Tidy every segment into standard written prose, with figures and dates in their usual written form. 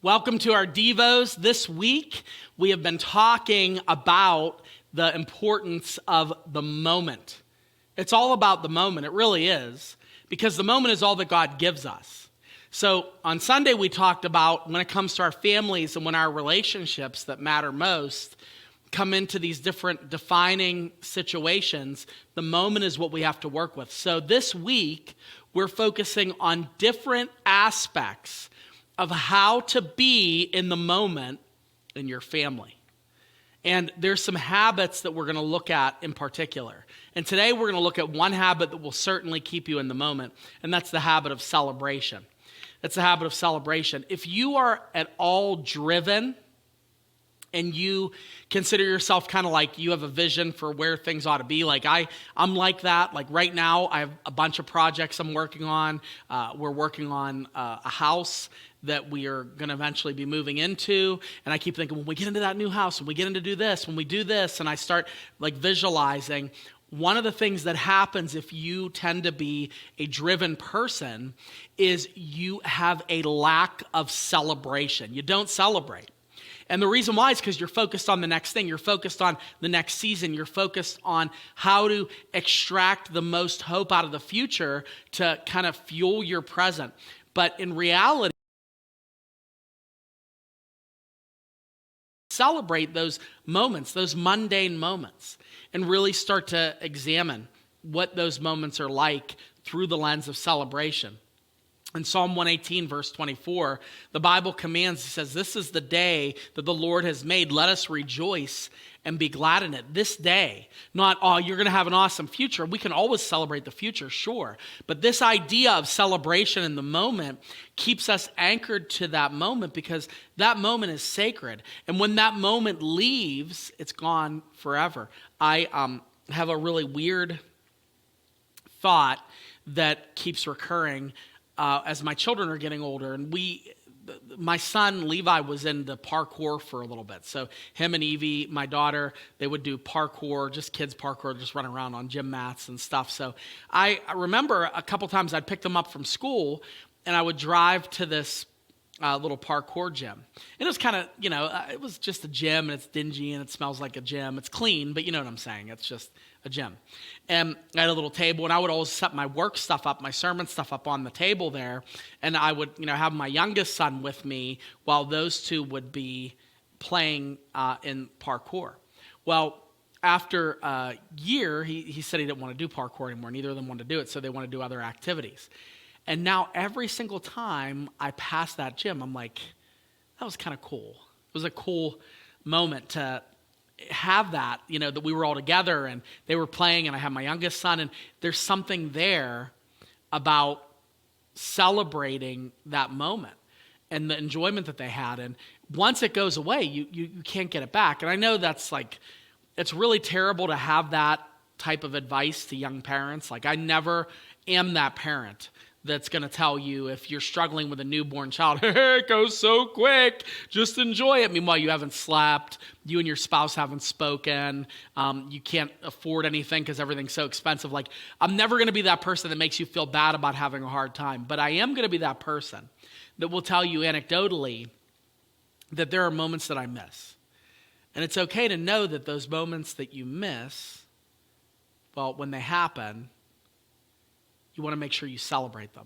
Welcome to our Devos. This week, we have been talking about the importance of the moment. It's all about the moment. It really is, because the moment is all that God gives us. So on Sunday, we talked about when it comes to our families and when our relationships that matter most come into these different defining situations, the moment is what we have to work with. So this week, we're focusing on different aspects of how to be in the moment in your family. And there's some habits that we're going to look at in particular. And today we're going to look at one habit that will certainly keep you in the moment, and that's the habit of celebration. That's the habit of celebration. If you are at all driven and you consider yourself kind of like you have a vision for where things ought to be, like I'm like that. Like right now, I have a bunch of projects I'm working on. We're working on a house that we are going to eventually be moving into. And I keep thinking, when we get into that new house, when we get into do this, when we do this, and I start like visualizing, one of the things that happens if you tend to be a driven person is you have a lack of celebration. You don't celebrate. And the reason why is because you're focused on the next thing. You're focused on the next season. You're focused on how to extract the most hope out of the future to kind of fuel your present. But in reality, celebrate those moments, those mundane moments, and really start to examine what those moments are like through the lens of celebration. In Psalm 118, verse 24, the Bible commands, it says, "This is the day that the Lord has made. Let us rejoice and be glad in it." This day, not, oh, you're going to have an awesome future. We can always celebrate the future, sure. But this idea of celebration in the moment keeps us anchored to that moment because that moment is sacred. And when that moment leaves, it's gone forever. I have a really weird thought that keeps recurring as my children are getting older, and my son Levi was into parkour for a little bit. So him and Evie, my daughter, they would do parkour, just kids parkour, just run around on gym mats and stuff. So I remember a couple times I'd pick them up from school, and I would drive to this little parkour gym. And it was kind of, it was just a gym, and it's dingy, and it smells like a gym. It's clean, but you know what I'm saying. It's just a gym. And I had a little table, and I would always set my work stuff up, my sermon stuff up on the table there, and I would, have my youngest son with me while those two would be playing in parkour. Well, after a year, he said he didn't want to do parkour anymore. Neither of them wanted to do it, so they wanted to do other activities. And now every single time I pass that gym, I'm like, that was kind of cool. It was a cool moment to have that, that we were all together and they were playing and I had my youngest son, and there's something there about celebrating that moment and the enjoyment that they had. And once it goes away, you can't get it back. And I know that's like, it's really terrible to have that type of advice to young parents. Like I never am that parent that's going to tell you if you're struggling with a newborn child, hey, it goes so quick, just enjoy it. Meanwhile, you haven't slept, you and your spouse haven't spoken, you can't afford anything because everything's so expensive. Like, I'm never going to be that person that makes you feel bad about having a hard time, but I am going to be that person that will tell you anecdotally that there are moments that I miss. And it's okay to know that those moments that you miss, well, when they happen, you want to make sure you celebrate them.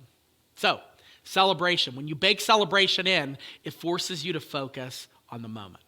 So, celebration. When you bake celebration in, it forces you to focus on the moment.